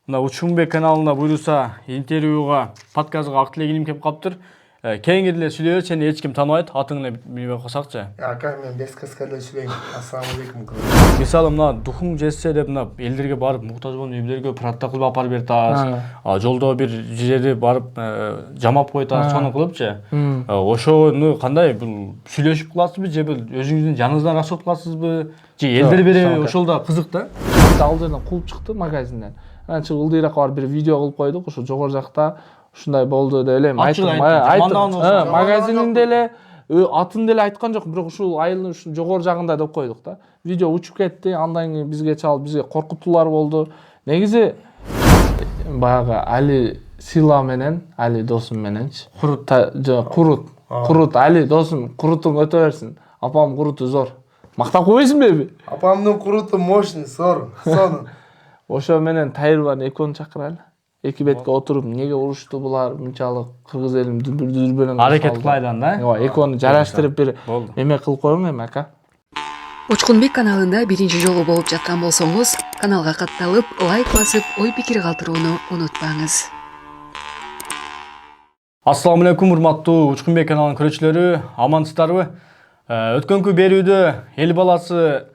Мына Учкунбек каналына буйруса интервьюга, подкастга ак тилегим кеп каптыр. Кеңири эле сүйлөбөр, сени эч ким тааныбайт, атыңды билбей койсакчы. Ака, мен Бескаска эле сүйлөйм. Ассаламу алейкум. Мисалы мына духуң жетсе деп мына элдерге барып, муктаж болгон үйлөргө проекта кылып апарып берет. Жолдо бир жерди барып жамап коет, сону кылыпчы. Ошону кандай бул сүйлөшүп кыласызбы же бул өзүңүздүн жаныңыздан расчет кыласызбы? Же элдер бере ошол да кызык да. Ал жерден кууп чыкты магазинден. Анча ылдыйраак барып бир видео кылып койдук, ошо жогору жакта ушундай болду деп элем. Айттым, магазининде эле атын деле айткан жок, бирок ушул айылдын ушул жогору жагында деп койдук да. Видео учуп кетти, андан кийин бизге чалып, бизге коркутуулар болду. Негизи баягы Али Сила менен, Али досум мененчи. Курут, Али досум, курутуң өтө берсин. Апам куруту зор. Мактап койбойсуңбу эми? Апамдын куруту мощный, зор, сонун. Ошо менен Тайырбан экөөнү чакырайлы. Эки бетке отуруп, эмнеге урушту булар, мынчалык кыргыз элин дүрбөлөң аракет кылайлан да. Ооба, экөөнү жараштырып бир эме кылып коюң эми, ака. Учкунбек каналында биринчи жолу болуп жаткан болсоңуз, каналга катталып, лайк басып, ой пикир калтырууну унутпаңыз. Ассаламу алейкум, урматтуу Учкунбек каналынын көрүүчүлөрү, амансыздарбы? Өткөнкү берүүдө эл баласы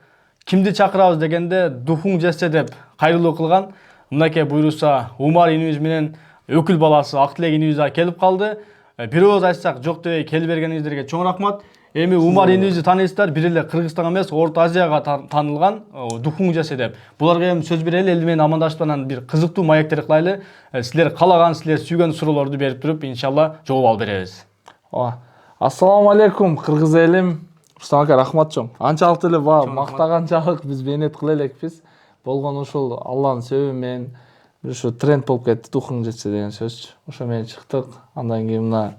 кимди чакырабыз дегенде духуң жетсе деп кайрылуу кылган. Мынакей буйруса Умар инибиз менен өкүл баласы Актилек инибиз келип калды. Бир ооз айтсак жок дебей келип бергениңиздерге чоң рахмат. Эми Умар инибизди тааныйсыздар, бир эле Кыргызстанга эмес, Орто Азияга таанылган духуң жетсе деп. Буларга эми сөз берели, эл менен амандашып анан бир кызыктуу маектер кылайлы. Силер каалаган, силер сүйгөн суроолорду берип туруп, иншалла жооп алып беребиз. Ооба. Ассаламу алейкум, кыргыз элим. Рустам ака, рахмат чоң. Анчалык эле мактаганчалык биз мээнет кыла элекпиз. Болгон ушул Алланын сөйү менен ушу тренд болуп кетти, духуң жетсе деген сөзчү. Ошо менен чыктык. Андан кийин мына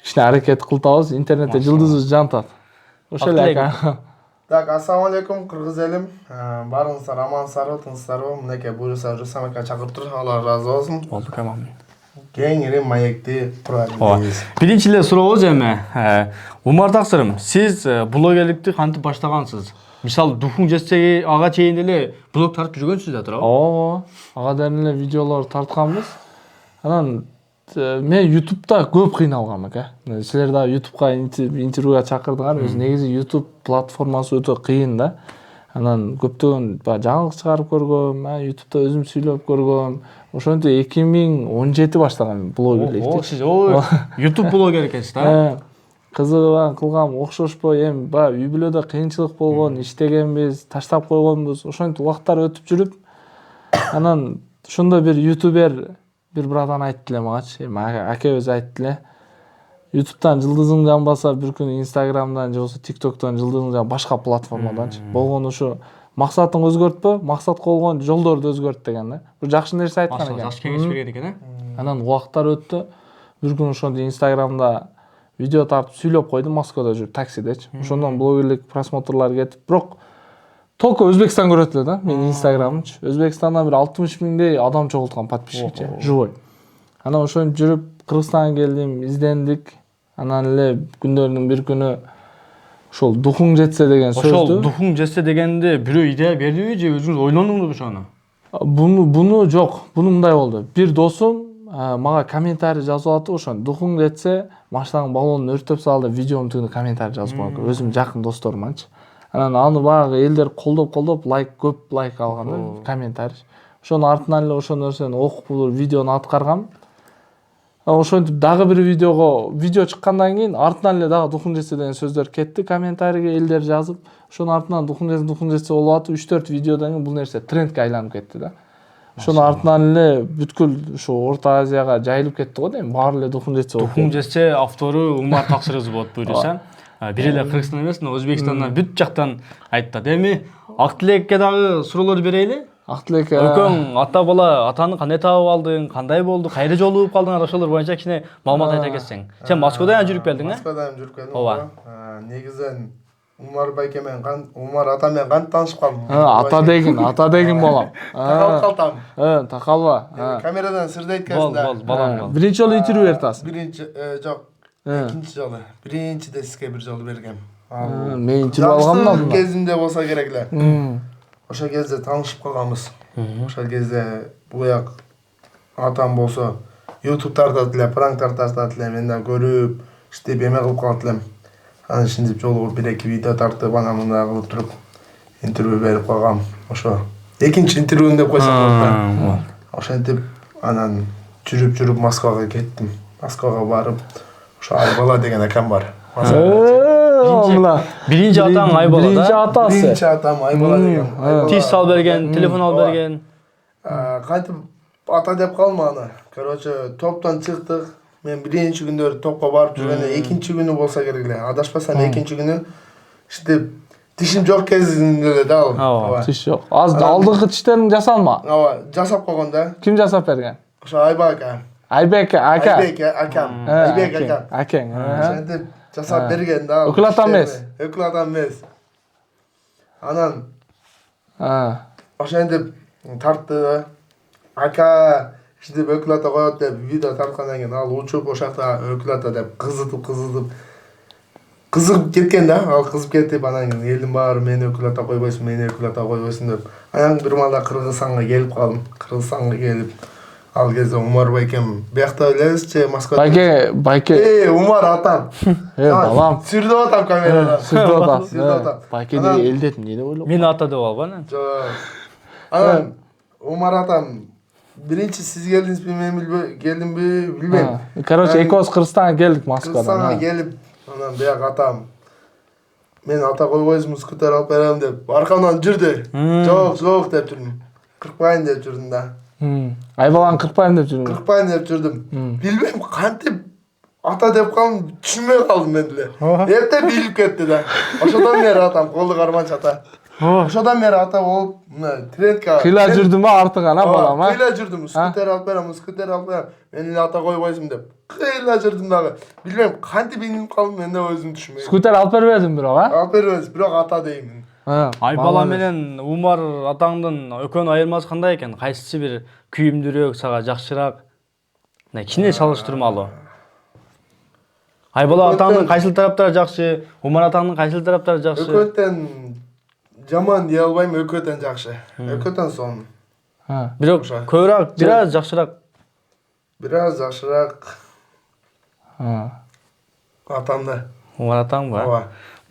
кичине аракет кылтабыз, интернетте жылдызыбыз жантат. Ошо эле ака. Так, ассаламу алейкум, кыргыз элим. Барыңыздар амансыздарбы, тынчсыздарбы? Мынакей буйруса Рустам ака чакыртыр, Алла ыраазы болсун. Болду, камам. Кеңири маекти курабыз. Биринчи эле сурообуз эми, Умар таксырым, сиз блогерликти кантип баштагансыз? Мисалы, духуң жетсе ага чейин эле блог тартып жүргөнсүз да, туурабы? Ооба, ага ден эле видеолор тартканбыз. Анан мен YouTube'да көп кыйналгам ака. Силер да YouTube'га интервьюга чакырдыңар. Өзү негизи YouTube платформасы өтө кыйын да. Анан көптөгөн жаңылык чыгарып көргөм, YouTube'да өзүм сүйлөп көргөм. Ошентип 2017 баштагам блогерликти. Сиз YouTube блогер экенсиз да? Кызыгып кылгам, окшошпо эми үй бүлөдө кыйынчылык болгон, иштегенбиз, таштап койгонбуз. Ошентип убактар өтүп жүрүп, анан ошондо бир ютубер бир братан айтты эле магачы, эми акебиз айтты эле. YouTube'дан жылдызың жанбаса, бир күн Instagram'дан же болбосо TikTok'тан жылдызың жан башка платформаданчы. Болгон ушу максатың өзгөртпө, максат болгон жолдорду өзгөрт деген да. Бул жакшы нерсе айткан экен. Жакшы кеңеш берген экен, Анан убактар өттү. Бир күн ошондо Instagram'да видео тартып сүйлөп койдум, Москвада жүрүп таксидечи. Ошондон блогерлик просмотрлар кетип, бирок только Өзбекстан көрөт эле да, менин Instagram'ымчы. Өзбекстандан бир 60 миңдей адам чогулткан подписчикчи, живой. Анан ошентип жүрүп Кыргызстанга келдим, издендик. Анан эле күндөрдүн бир күнү ошол духуң жетсе деген сөздү. Ошол духуң жетсе дегенде бирөө идея бердиби же өзүңүз ойлондуңузбу ошону? Буну жок, буну мындай болду. Бир досум мага комментарий жазып атты, ошон духуң жетсе, машинанын баллонун өртөп сал деп видеомдун түбүнө комментарий жазып койгон. Өзүм жакын досторуманчы. Анан аны багы элдер колдоп, көп лайк алган да, комментарий. Ошонун артынан эле ошол нерсени окуп, видеону аткаргам. Ошентип дагы бир видео чыккандан кийин артынан эле дагы духуң жетсе деген сөздөр кетти, комментарийге элдер жазып. Ошонун артынан духуң жетсе болуп атып, 3-4 видеодон кийин бул нерсе трендке айланып кетти да. Ошонун артынан эле бүткүл ушу Орто Азияга жайылып кетти го дейм. Баары эле духуң жетсе болуп. Духуң жетсе автору Умар Таксырыбыз болот буйруса. Бир эле Кыргызстан эмес, Өзбекстандан бүт жактан айтат. Эми Актилекке дагы суроолор берели. Актилек Өкөң ата бала атаны кандай таап алдың, кандай болду, кайда жолугуп калдыңар, ошолор боюнча кичине маалымат айта кетсең. Сен Москвада жүрүп келдиң, Москвада жүрүп келдим. Ооба. Негизен Умар байке менен Умар ата менен кантип таанышып калдым? ата деген болом. Такалып калтам. Такалба. Камерадан сырды айткансың да. Балам. Биринчи жолу интервью бердиңиз. Биринчи жок. Экинчи жолу. Биринчиде сизге бир жолу бергем. Мен интервью алгам да. Кезимде болсо керек эле. Ошол кезде таанышып калганбыз. Ошол кезде буяк атам болсо YouTube тартат эле, пранк тартат эле, мен да көрүп, иштеп эме кылып калат элем. Анан ишинтип жолугуп 1-2 видео тартып, анан мындай кылып туруп интервью берип калгам. Ошо экинчи интервьюм деп койсок болот. Ошентип анан жүрүп Москвага кеттим. Москвага барып, ошо Айбала деген акам бар. Биринчи атаң Айбала да? Биринчи атасы. Биринчи атам Айбала деген. Тиз сал берген, телефон алып берген. Кантип ата деп калдым аны. Короче, топтон чыктык. Мен биринчи күндөр топко барып жүргөндө экинчи күнү болсо керек эле. Адашпасам экинчи күнү иштеп тишим жок кезинде эле да ал. Тиш жок. Аз алдыңкы тиштериң жасалма. Ооба, жасап койгон да. Ким жасап берген? Ошо Айбак ака. Айбек ака. Айбек акам. Айбек акам. Акең. Ошентип жасап берген да. Өкүл атам эмес. Өкүл атам эмес. Анан ошентип тартты. Ака иштеп өкүл ата коет деп видео тарткандан кийин ал учуп ошакта өкүл ата деп кызытып кызыгып кеткен да. Ал кызып кетип анан кийин элдин баары мени өкүл ата койбойсуң, мени өкүл ата койбойсуң деп. Анан бир маалда Кыргызстанга келип калдым. Кыргызстанга келип ал кезде Умар байкем биякта билесизчи Москвада. Байке. Умар атам. Балам. Сүрдөп атам камерадан. Сүрдөп атам. Байке де элдетин деп ойлоп. Мени ата деп алган. Жок. Анан Умар атам биринчи сиз келдиңизби, мен келдимби билбейм. Короче, экөөбүз Кыргызстанга келдик Москвадан. Кыргызстанга келип, анан бияк атам мен ата койбойсуңбу, скутер алып берем деп аркамдан жүрдү. Жок деп жүрдүм. Кыркпайын деп жүрдүм да. Айбаланы кыркпайм деп жүрдүм. Кыркпайын деп жүрдүм. Билбейм кантип ата деп калдым, түшүнбөй калдым мен деле. Эрте билип кетти да. Ошодон бери атам колду карманчы ата. Ошодон бери ата болуп, мына трендка. Кыйла жүрдүм артыңан, балам, а? Кыйла жүрдүм, скутер алып берем. Мен эле ата койбойсуң деп. Кыйла жүрдүм дагы. Билбейм кантип билип калдым, мен да өзүм түшүнбөйм. Скутер алып бербедим бирок, а? Алып бербедиз, бирок ата деймин. Айбала менен Умар атаңдын экөөнүн айырмасы кандай экен? Кайсысы бир күйүмдүүрөөк, сага жакшыраак? Мына кичине салыштырмалуу. Айбала атаңдын кайсыл тараптары жакшы, Умар атаңдын кайсыл тараптары жакшы? Экөөтөн жаман дей албайм, экөөтөн жакшы. Экөөтөн сонун. Бирок көбүрөөк, бир аз жакшыраак. Бир аз жакшыраак. Атамда. Умар атаңбы? Ооба.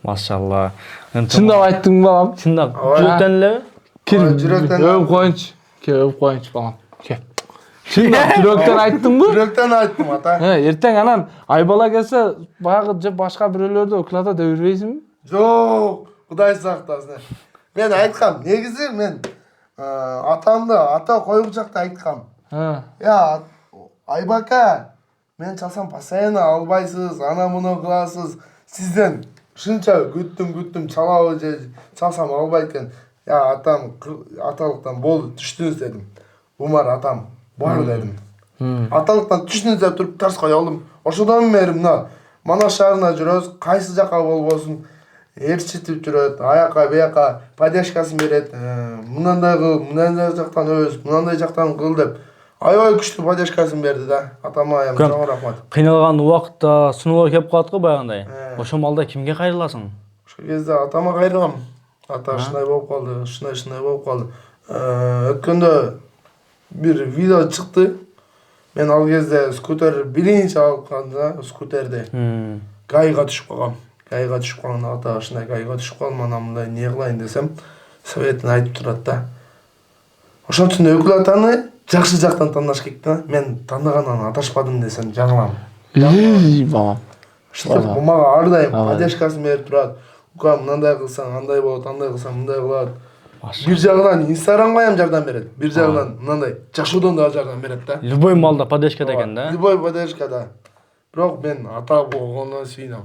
Машалла. Чындап айттың балам. Чындап. Жүрөктөн элеби? Кир, жүрөктөн. Өп коюнчу. Өп коюнчу балам. Кеп. Чындап жүрөктөн айттыңбы? Жүрөктөн айттым ата. Эртең анан Айбала келсе, баягы же башка бирөөлөрдү өкүл ата деп бербейсиңби? Жок, Кудай сактасын. Мен айткам, негизи мен атамды ата коюп жакта айткам. Я, Айбака, мен чалсам постоянно албайсыз, ана муну кыласыз. Сизден шынча күттүм, чалабы же чалсам албайт экен. Я, атам аталыктан болду, түштүңүз дедим. Умар атам бар дедим. Аталыктан түштүңүз деп туруп тарс кое алдым. Ошодон бери мына Манас шаарына жүрөбүз, кайсы жака болбосун ээрчитип жүрөт, аяка бияка поддержкасын берет. Мындай кыл, мындай жактан өз, мындай жактан кыл деп аябай күчтүү поддержкасын берди да. Атама чоң рахмат. Кыйналган убакытта сыноолор кеп калат го баягындай. Ошол маалда кимге кайрыласың? Ошол кезде атама кайрылгам. Ата ушундай болуп калды, ушундай болуп калды. Өткөндө бир видео чыкты. Мен ал кезде скутер биринчи алганда скутерди гайга түшүп калгам. Гайга түшүп калганда ата ушундай гайга түшүп калдым, анан мындай не кылайын десем, советин айтып турат да. Ошон үчүн өкүл атаны жакшы жактан тандаш керек да. Мен тандагандан аташпадым десем жаңылам. Балам. Ушинтип мага ар дайым поддержкасын берип турат. Ука мындай кылсаң андай болот, андай кылсаң мындай кылат. Бир жагынан Инстаграмга ham жардам берет. Бир жагынан мындай жашоодон да жардам берет да. Любой маалда поддержкада экен да. Любой поддержкада. Бирок мен ата болгондон сүйүнөм.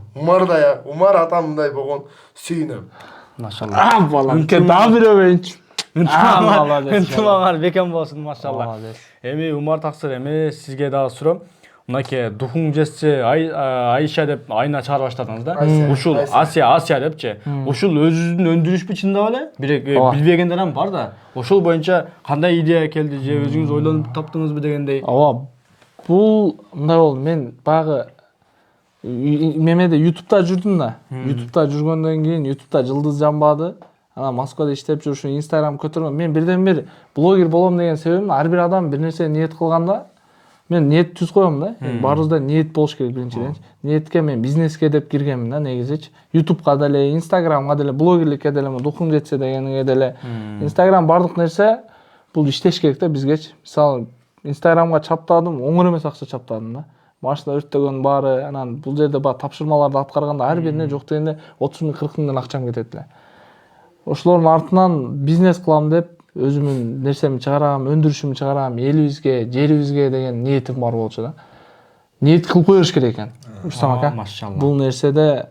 Умар атамдай болгон сүйүнөм. Машалла. Балам, ке дагы бирөбөйүнчү. Ынтымагыңар бекем болсун, машалла. Эми Умар таксыр, эми сизге дагы суроо. Мынакей духуң жесте Айша деп айна чыгара баштадыңыз да. Ушул Асия депчи. Ушул өзүңүздүн өндүрүшпү чындап эле? Бирок билбегендер ham бар да. Ошол боюнча кандай идея келди же өзүңүз ойлонуп таптыңызбы дегендей? Ооба. Бул мындай болду. Мен багы мемеде YouTube'да жүрдүм да. YouTube'да жүргөндөн кийин YouTube'да жылдыз жамбады. анан Москвада иштеп жүрүшүн, Instagram көтөргөн. Мен бирден бир блогер болом деген себебим, ар бир адам бир нерсе ниет кылганда мен ниет түз коем да. Баарыбызда ниет болуш керек биринчиден. Ниетке мен бизнеске деп киргенмин да негизичи. YouTube'га деле, Instagram'га деле, блогерликке деле, духум жетсе дегенге деле. Instagram бардык нерсе бул иштеш керек да бизгечи. Мисалы, Instagram'га чаптадым, оңор эмес акча чаптадым да. Машина өрттөгөн баары, анан бул жерде бар тапшырмаларды аткарганда ар бирине жок дегенде 30 миң 40 миңден акчам кетет эле. Ошолордун артынан бизнес кылам деп өзүмдүн нерсемди чыгарам, өндүрүшүмдү чыгарам, элибизге, жерибизге деген ниетим бар болчу да. Ниет кылып кое бериш керек экен. Рустам ака. Машалла. Бул нерседе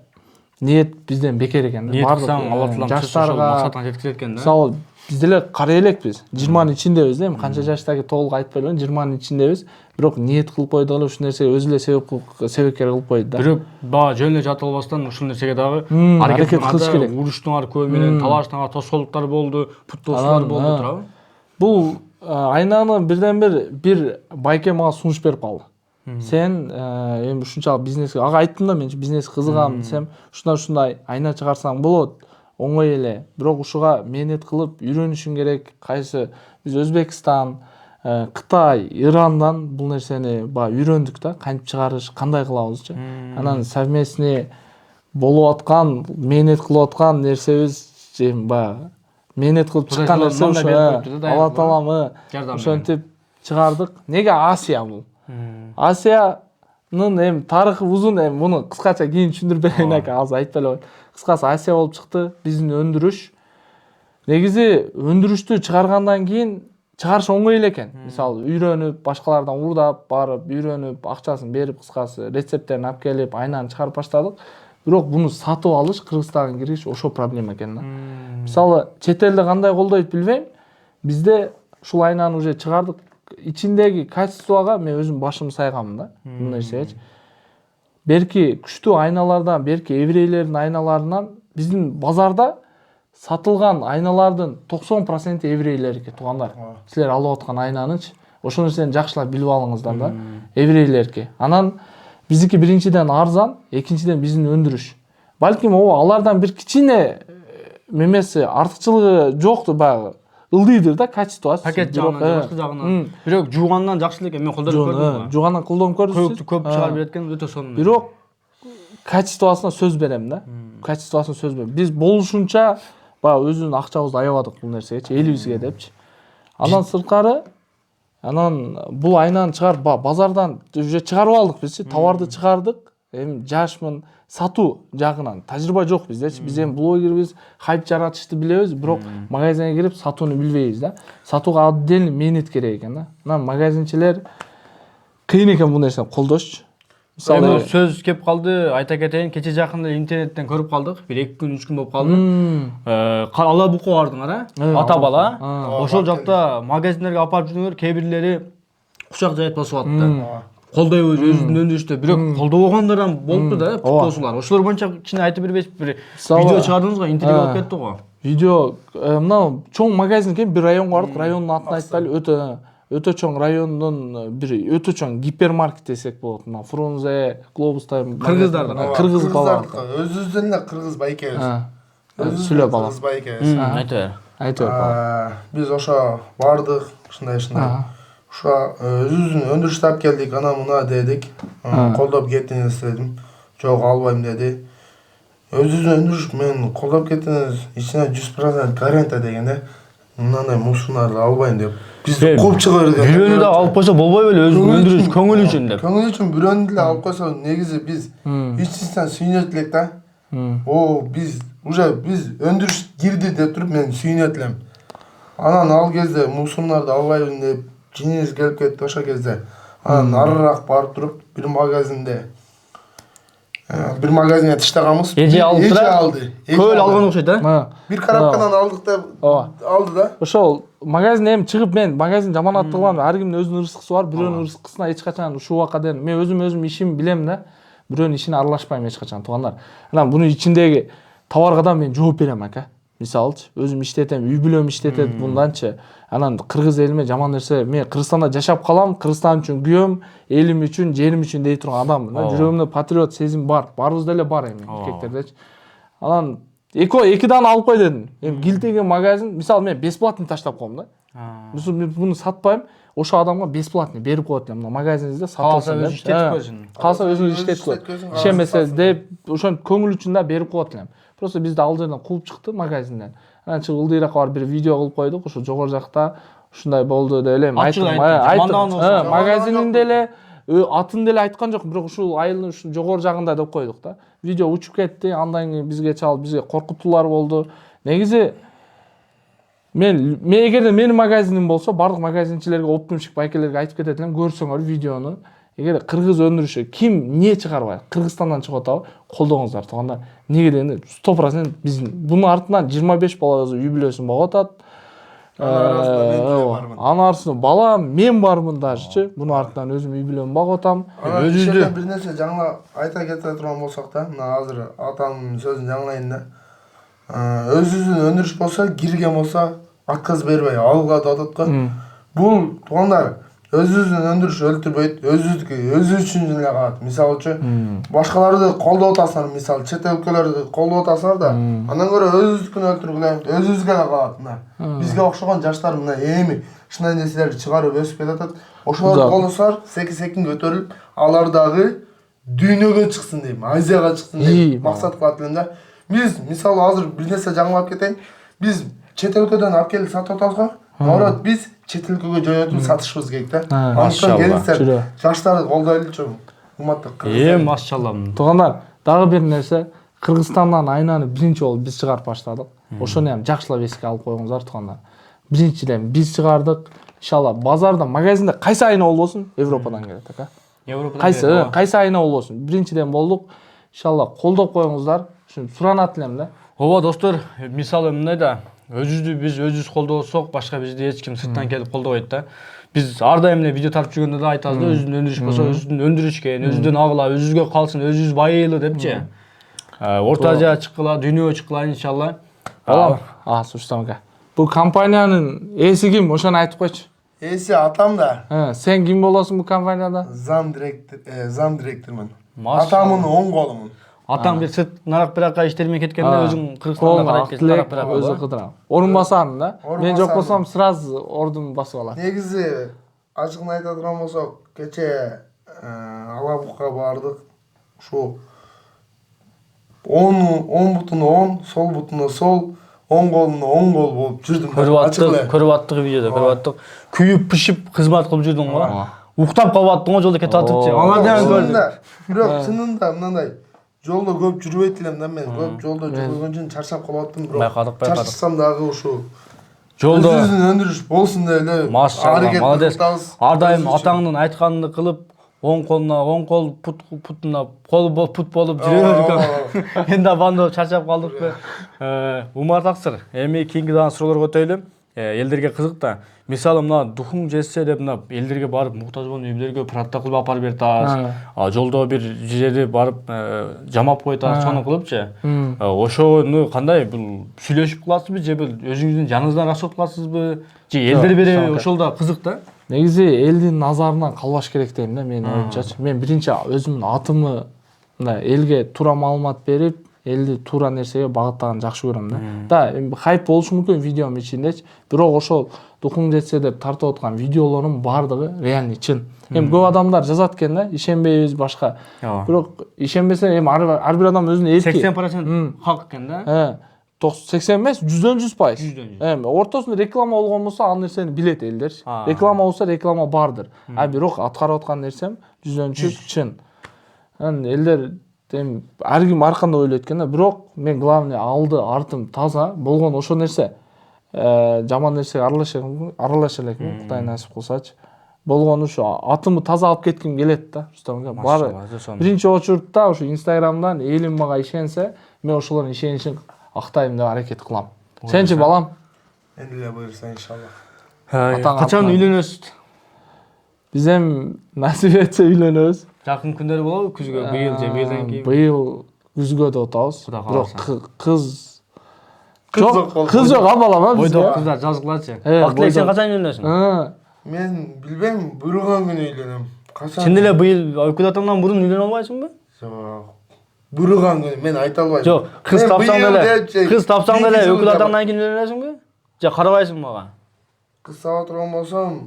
ниет бизден бекер экен да. Ниет кылсаң Алла Таалам жаштарга максатыңа жеткизет экен да. мисалы биз деле кара элекпиз. 20-нын ичиндебиз да. Эми канча жаштагы толук айтпай элем, 20-нын ичиндебиз. Бирок ниет кылып койдук эле ушул нерсеге өзү эле себепкер кылып койду да. Бирок баа жөн эле жатып албастан ушул нерсеге дагы аракет кылыш керек. Уруштуңар көп менен талаштыңар, тоскоолдуктар болду, путтоосулар болду туурабы? Бул айнаны бирден бир байке мага сунуш берип калды. Сен эми ушунчалык бизнеске, ага айттым да, мен бизнес кызыгам десем, ушундай айна чыгарсаң болот, оңой эле. Бирок ушуга мээнет кылып үйрөнүшүң керек. Кайсы биз Өзбекстан, Кытай, Ирандан бул нерсени үйрөндүк да, кантип чыгарыш, кандай кылабызчы. Анан совместный болуп аткан, мээнет кылып аткан нерсебиз мээнет кылып чыккан нерсе ушу. Алла Таалам ошентип чыгардык. Неге Асия бул? Асиянын эми тарыхы узун, эми муну кыскача кийин түшүндүрүп берейин ака, азыр айтпай эле. Кыскасы Асия болуп чыкты. Биздин өндүрүш негизи өндүрүштү чыгаргандан кийин чыгарыш оңой эле экен. Мисалы, үйрөнүп, башкалардан урдап, барып, үйрөнүп, акчасын берип, кыскасы рецепттерин алып келип, айнаны чыгарып баштадык. Бирок буну сатып алыш, Кыргызстанга кириш ошо проблема экен да. Мисалы, чет элде кандай колдойт билбейм. Бизде ушул айнаны уже чыгардык. Ичиндеги качествого мен өзүм башым сайгам да. Бул нерсечи. Берки күчтүү айналардан, берки еврейлердин айналарынан биздин базарда сатылган айналардын 90% еврейлердики, туугандар. Силер алып аткан айнанычы. Ошол нерсени жакшылап билип алыңыздар да. Еврейлердики. Анан биздики биринчиден арзан, экинчиден биздин өндүрүш. Балким алардан бир кичине мемеси артыкчылыгы жокту, баягы ылдыйдыр да, качествосы. Пакет жагынан, башка жагынан. Бирок жуугандан жакшы экен, мен колдонуп көрдүм. Жуугандан колдонуп көрдүмсүз? Көптү көп чыгарып берет экен, өтө сонун. Бирок качествосуна сөз берем да. Качествосуна сөз берем. Биз болушунча өзүнүн акчабызды аябадык бул нерсегечи, элибизге депчи. Андан сырткары, анан бул айнаны чыгарып базардан уже чыгарып алдык бизчи, товарды чыгардык. Эми жашмын сатуу жагынан тажрыйба жок биздечи. Биз эми блогербиз, хайп жаратышты билебиз, бирок магазинге кирип сатууну билбейбиз да. Сатууга отдельный мээнет керек экен да. Анан магазинчилер кыйын экен бул нерсени колдошчу. Мисалы сөз кеп калды, айта кетейин, кече жакында интернеттен көрүп калдык. Бир 2 күн 3 күн болуп калды. Ала Букка бардыңар, ата бала. Ошол жакта магазиндерге апарып жүргөндөр, кээ бирлери кучак жайып басып атты. Колдойбуз өзүнүн өндүрүштө, бирок колдобогондардан болупту да, путтоосулар. Ошолор боюнча кичине айтып бербейсизби? Бир видео чыгардыңыз го, интервью алып кетти го. Видео, мына чоң магазин экен, бир районго бардык, райондун атын айтпайлы, өтө чоң райондун бир өтө чоң гипермаркет десек болот. Мына Фрунзе, Глобустай кыргыздардын, кыргыз бала. Өзүбүздөн эле кыргыз байкебиз. Сүйлөп алам. Кыргыз байкебиз. Айтып бер. Биз ошо бардык, ушундай. Ошо өзүбүздүн өндүрүштү алып келдик, ана мына дедик. Колдоп кетиңиз дедим. Жок, албайм деди. Өзүбүздүн өндүрүш мен колдоп кетиңиз, ичине 100% гарантия дегенде, мындай мусуларды албайм деп. Биз кууп чыга берген. Бирөөнү да алып койсо болбой беле, өзүнүн өндүрүш көңүл үчүн деп. Көңүл үчүн бирөөнү деле алып койсо, негизи биз ичинен сүйүнөт элек да. Биз өндүрүш кирди деп туруп мен сүйүнөт элем. Анан ал кезде мусуларды албайбын деп жинибиз келип кетти ошол кезде. Анан арыраак барып туруп бир магазинге тыштаганбыз. Эже алды. Көл алган окшойт да? Бир коробкадан алдык деп алды да. Ошол магазин эми чыгып, мен магазин жаман аттыгам, ар кимдин өзүнүн ырыскысы бар. Бирөөнүн ырыскысына эч качан ушул убакка дейин мен өзүм ишим билем да. Бирөөнүн ишине аралашпайм эч качан, туугандар. Анан бунун ичиндеги товарга да мен жооп берем ака. Мисалычы, өзүм иштетем, үй бүлөм иштетет мынданчы. Анан кыргыз элиме жаман нерсе, мен Кыргызстанда жашап калам, Кыргызстан үчүн күйөм, элим үчүн, жерим үчүн дей турган адаммын. Жүрөгүмдө патриот сезим бар. Баарыбызда эле бар эми, эркектердечи. Анан экиден алып кой дедим. Эми килтеген магазин, мисалы мен бесплатный таштап коем да. Мисалы мен буну сатпайм, ошо адамга бесплатный берип коет элем. Мына магазиниңизде сатылсын деп. Кааласа өзү иштетип койсун. Каалса өзү иштетип койсун. Ишенбесе деп ошонун көңүл үчүн да берип коет элем. Просто бизди ал жерден кууп чыкты магазинден. Анан чыгып ылдыйракка барып бир видео кылып койдук. Ошо жогору жакта ушундай болду деп элем. Айттым. Магазининде эле атын деле айткан жок, бирок ушул айылдын ушул жогору жагында деп койдук да. Видео учуп кетти, андан кийин бизге чалып, бизге коркутуулар болду. Негизи мен эгерде менин магазиним болсо, бардык магазинчилерге, оптумчик байкелерге айтып кетет элем, көрсөңөр видеону. Эгер кыргыз өндүрүшү ким эмне чыгарбайт, Кыргызстандан чыгып атабы, колдоңуздар. Туугандар. Неге дегенде 100% биз бунун артынан 25 балабыз юбилейсин багып атат. Анын арасында балам, мен бармын дажычы. Бунун артынан өзүм юбилейимди багып атам. Өзүздө бир нерсе жаңы айта кете турган болсок да, мына азыр атамдын сөзүн жаңылайын да. Өзүбүздүн өндүрүш болсо, кирген болсо отказ бербей алууга да атат го. Бул туугандар өзүбүздүн өндүрүш өлтүрбөйт, өзү үчүн эле калат. Мисалы үчүн башкаларды колдоп атасыңар, мисалы чет өлкөлөрдү колдоп атасыңар да, андан көрө өзүбүздүкүн өлтүргүлө, өзүбүзгө эле калат мына. Бизге окшогон жаштар мына эми ушундай нерселерди чыгарып өсүп келатат. Ошолорду колдосоор секин көтөрүлүп, алар дагы дүйнөгө чыксын дейм, Азияга чыксын дейм максат кылат элем да. Биз мисалы азыр бир нерсе жаңылап кетейин. Биз чет өлкөдөн алып келип сатып атабыз го. Наоборот, биз чет өлкөгө жөнөтүп сатышыбыз керек да. Андыктан келиңиздер, жаштарды колдойлучу. Урматтуу кыргыздар. Машалла. Туугандар, дагы бир нерсе, Кыргызстандан айнаны биринчи болуп биз чыгарып баштадык. Ошону ham жакшылап эске алып коюңуздар туугандар. Биринчиден биз чыгардык. Иншалла базарда, магазинде кайсы айна болбосун, Европадан келет ака. Кайсы айна болбосун. Биринчиден болдук. Иншалла колдоп коюңуздар. Ушун суранат элем да. Ооба достор, мисалы мындай да, өзүбүздү биз өзүбүз колдосок, башка бизди эч ким сырттан келип колдобойт да. Биз ар дайым эле видео тартып жүргөндө да айтабыз да, өзүбүздүн өндүрүш болсо, өзүбүздүн өндүрүшкөн, өзүбүздөн агыла, өзүбүзгө калсын, өзүбүз байыйлы депчи. Орто Азияга чыккыла, дүйнөгө чыккыла иншалла. Балам, Сустам ака. Бул компаниянын ээси ким? Ошону айтып койчу. Ээси атам да. Сен ким болосуң бул компанияда? Зам директормун. Атамдын оң колумун. Атаң бир сырт нарак биракка иштериме кеткенде өзүң Кыргызстанда карайт кетип нарак биракка. Өзү кыдырам. Орун басарым да. Мен жок болсом сразу ордун басып алат. Негизи ачыгын айта турган болсок, кече Алабукка бардык. Ушу 10 бутуна 10, сол бутуна сол, оң колуна оң кол болуп жүрдүм. Көрүп аттык видеодо, көрүп аттык. Күйүп пишип кызмат кылып жүрдүң го. Уктап калып аттың го жолдо кетип атыпчы. Алардан көрдүм. Бирок чынында мындай жолдо көп жүрбөйт элем да мен. Көп жолдо жүргөн үчүн чарчап калаттым, бирок байкадык. Чарчасам дагы ушу жолдо өзүнүн өндүрүш болсун деп эле. Машалла, молодец. Ар дайым атаңдын айтканын кылып, оң колуна оң кол, путуна пут болуп жүрө берген. Энди бандо чарчап калдыкпы. Умар таксыр. Эми кийинки дагы суроолорго өтөйлү. Элдерге кызык да. Мисалы мына духуң жетсе деп мына элдерге барып муктаж болгон үйлөргө продукт кылып апарып берет. Жолдо бир жерди барып жамап коет, сону кылыпчы. Ошону кандай бул сүйлөшүп кыласызбы же бул өзүңүздүн жаныңыздан расчет кыласызбы? Же элдер береби? Ошол да кызык да. Негизи элдин назарынан калбаш керек дейм да менин оюмчачы. Мен биринчи өзүмдүн атымды мындай элге туура маалымат берип, элди туура нерсеге багыттаганды жакшы көрөм да. Да, хайп болушу мүмкүн видеонун ичиндечи, бирок ошол духуң жетсе деп тартып аткан видеолордун бардыгы реальный чын. Эми көп адамдар жазат экен да, ишенбейбиз башка. Бирок ишенбесе эми ар бир адам өзүнүн эрки. 80% хак экен да. 80 эмес, 100%. Эми ортосунда реклама болгон болсо ал нерсени билет элдер. Реклама болсо реклама бардыр. Бирок аткарып аткан нерсем 100% чын. Элдер эми ар ким ар кандай ойлойт экен да, бирок мен главный алды артым таза болгон ошол нерсе. Жаман нерсеге аралаша элекмин, Кудай насип кылсачы. Болгону ушу атымды таза алып кетким келет да, Рустам ака. Баары биринчи очуртта ушу Инстаграмдан элим мага ишенсе, мен ошолордун ишеничин актайм деп аракет кылам. Сенчи балам? Энди эле буйрса иншалла. Качан үйлөнөсүз? Биз эми насип этсе үйлөнөбүз. Жакын күндөрү болобу? Күзгө, быйыл же быйылдан кийин? Быйыл күзгө деп атабыз. Бирок кыз жок балам бизге. Бойдок кыздар жазгылачы. Актылек сен качан үйлөнөсүң? Мен билбейм, буйруган күнү үйлөнөм. Качан? Чын эле быйыл Өкүл атамдан мурун үйлөнө албайсыңбы? Жок. Бурган күнү мен айта албайм. Жок, кыз тапсаң деле өкүл адамдан кийин үйлөнөсүңбү? Же карабайсың мага? Кыз таба турган болсом,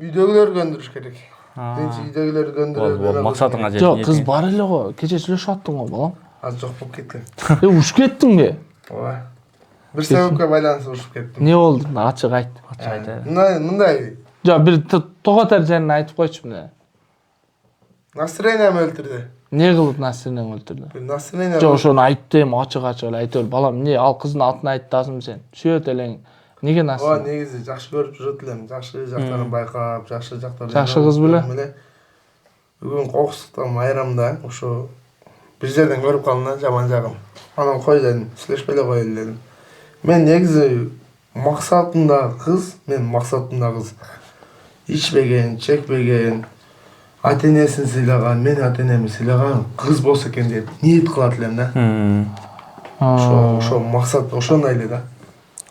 үйдөгүлөр көндүрүш керек. Биринчи үйдөгүлөр көндүрөт. Максатыңа жет. Жок, кыз бар эле го. Кече сүйлөшүп аттың го, балам. Аз жок болуп кеткен. Ушуп кеттиңби? Ооба. Бир себепке байланыштуу ушуп кеттим. Не болду? Ачык айт. Мындай Жок, бир тоготер жерин айтып койчу мына. настроением өлтүрдү. Не кылып настроениең өлтүрдү? Бир настроение. Жок, ошону айт дейм, ачык эле айтып, балам, эмне ал кыздын атын айтасың сен? Сүйөт элең. Неге Ооба, настроение? негизи жакшы көрүп жүрөт элем. Жакшы жактарын байкап, жакшы жактарын. Жакшы кыз беле? Бүгүн кокустуктан майрамда ошо бир жерден көрүп калдым да жаман жагын. Анан кой дедим, сүйлөшпөй эле коелу дедим. Мен негизи максатымдагы кыз, ичпеген, чекпеген, ата-энесин сыйлаган, мен ата-энеми сыйлаган кыз болсо экен деп ниет кылат элем да. Ошо максат ошондой эле да.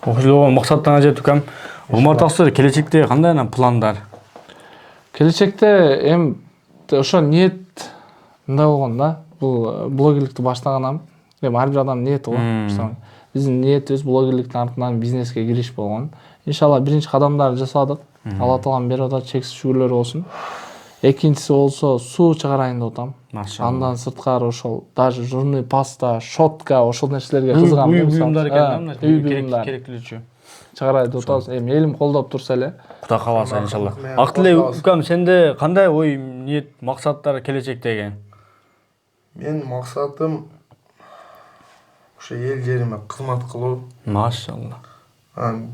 Ошол максаттарыңа жетип кам. Умар Таксыр келечекте кандай пландар? Келечекте ошо ниет мындай болгон да. Бул блогерликти баштаганам. Ар бир адам ниети го. Биздин ниетибиз блогерликтин артынан бизнеске кириш болгон. Иншалла биринчи кадамдарды жасадык. Алла таалам берип атат, чексиз шүгүрлөр болсун. Экинчиси болсо суу чыгарайын деп атам. Андан сырткары ошол даже журный паста, шотка ошол нерселерге кызыгам. Үй буюмдар экен да, үй буюмдар керектүүлүчү. Чыгарайын деп атабыз. Элим колдоп турса эле. Кудай кааласа иншалла. Актыле укам, сенде кандай ой, ниет, максаттар келечекте экен? Мен максатым ошо эл жериме кызмат кылуу. Машалла.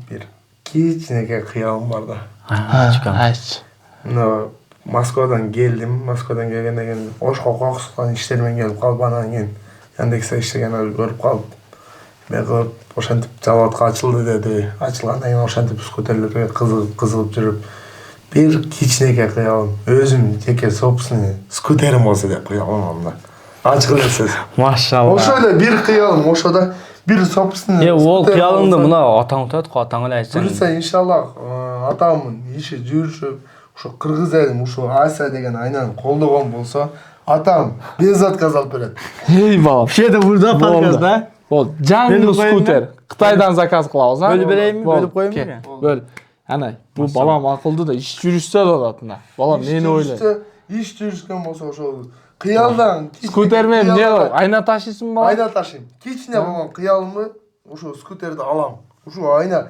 Бир кичинекей кыялым бар да. Айч. Мына Москвадан келдим. Москвадан келгенден кийин Ошко кокустан иштермен келип калып, анан кийин Яндексте иштегенди көрүп калып, мен кылып ошентип заводко ачылды деди. Ачылгандан кийин ошентип скутерлерге кызыгып жүрүп, бир кичинекей кыялым, өзүм жеке собственный скутерим болсо деп кыялым да. Ачык эле сөз. Машалла. Ошо эле бир кыялым, ошода бир собственный. Ол кыялыңды мына атаң утат го, атаң эле айтсаң. Буюрса иншаллах атамын иши жүрүшүп, ошо кыргыз элин, ушо Ася деген айнаны колдогон болсо, атам без отказ алып берет. Эй, балам. Шеде бурда подкаст да? Бол, жаңы скутер. Кытайдан заказ кылабыз, а? Бөлүп берейинби? Бөлүп коеюнбу? Бөл. Анай, бул балам акылды да иш жүрүшсө да атына. Балам мени ойлойт. Иш жүрүшкөн болсо ошо кыялдан скутер менен эмне айна ташыйсың балам? Айна ташыйм. Кичине болгон кыялымды ошо скутерди алам. Ушул айна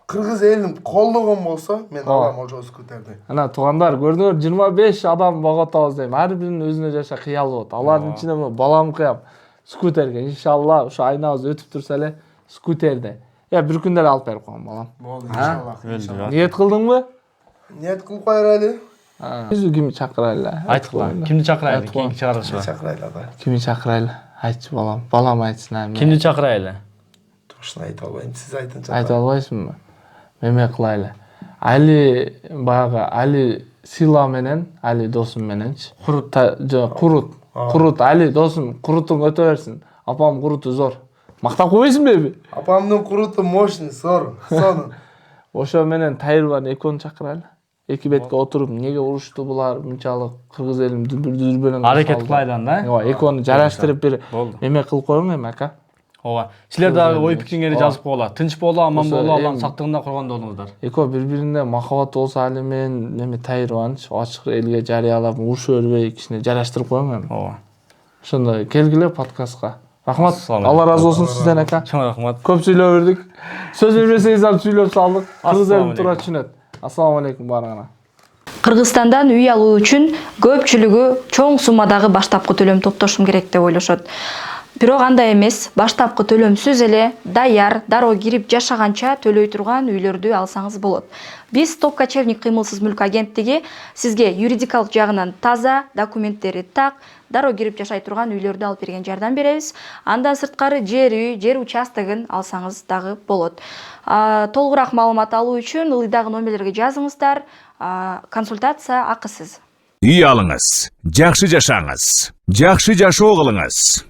кыргыз элин колдогон болсо, мен алам ошо скутерди. Ана туугандар, көрдүңөр, 25 адам багатабыз дейм. Ар биринин өзүнө жаша кыялы болот. Алардын ичинде мына балам кыям. Скутерге иншалла ошо айнабыз өтүп турса эле скутерде. Бир күндө алып берип коем балам. Болду иншалла. Ниет кылдыңбы? Ниет кылып коелу. Биз кимди чакырайлы? Айткыла. Кимди чакырайлы? Кийинки чыгарышка. Чакырайлы да. Кимди чакырайлы? Айтчы балам. Балам айтсын ами. Кимди чакырайлы? Точно айта албайм. Сиз айтыңчы. Айта албайсыңбы? Эме кылайлы. Али баягы Али Сила менен, Али досум мененчи. Курут Али досум, курутуң өтө берсин. Апам куруту зор. Мактап койбойсуңбу эми? Апамдын куруту мощный, зор. Сонун. Ошо менен Тайырбан экөөнү чакырайлы. Эки бетке отуруп, эмнеге урушту булар, мынчалык кыргыз элин дүрбөлөң Аракет кылайлан да? Ооба, экөөнү жараштырып бир эме кылып коюң эми, ака. Ооба. Силер дагы ой пикириңерди жазып койгула. Тынч боло, аман боло, Алланын сактыгында коргондо болуңуздар. Экөө бири-бирине махабат болсо али мен эме Тайырбанч ачык элге жарыялап, урушуп өрбөй кичине жараштырып коюң эми. Ооба. Ошондой келгиле подкастка. Рахмат. Салам. Алла разы болсун сизден, ака. Чоң рахмат. Көп сүйлөп бердик. Сөз бербесеңиз алып сүйлөп салдык. Кыргыз элин туура түшүнөт. Ассаламу алейкум баарыңарга. Кыргызстандан үй алуу үчүн көпчүлүгү чоң суммадагы баштапкы төлөм топтошум керек деп ойлошот. Бирок андай эмес. Баштапкы төлөмсүз эле даяр, дароо кирип жашаганча төлөй турган үйлөрдү алсаңыз болот. Биз Топ Кочевник кыймылсыз мүлк агенттиги сизге юридикалык жагынан таза, документтери так, дароо кирип жашай турган үйлөрдү алып берген жардам беребиз. Андан сырткары жер участогун алсаңыз дагы болот. Толугураак маалымат алуу үчүн ылдыдагы номерлерге жазыңыздар. Консультация акысыз. Үй алыңыз, жакшы жашаңыз, жакшы жашоо кылыңыз.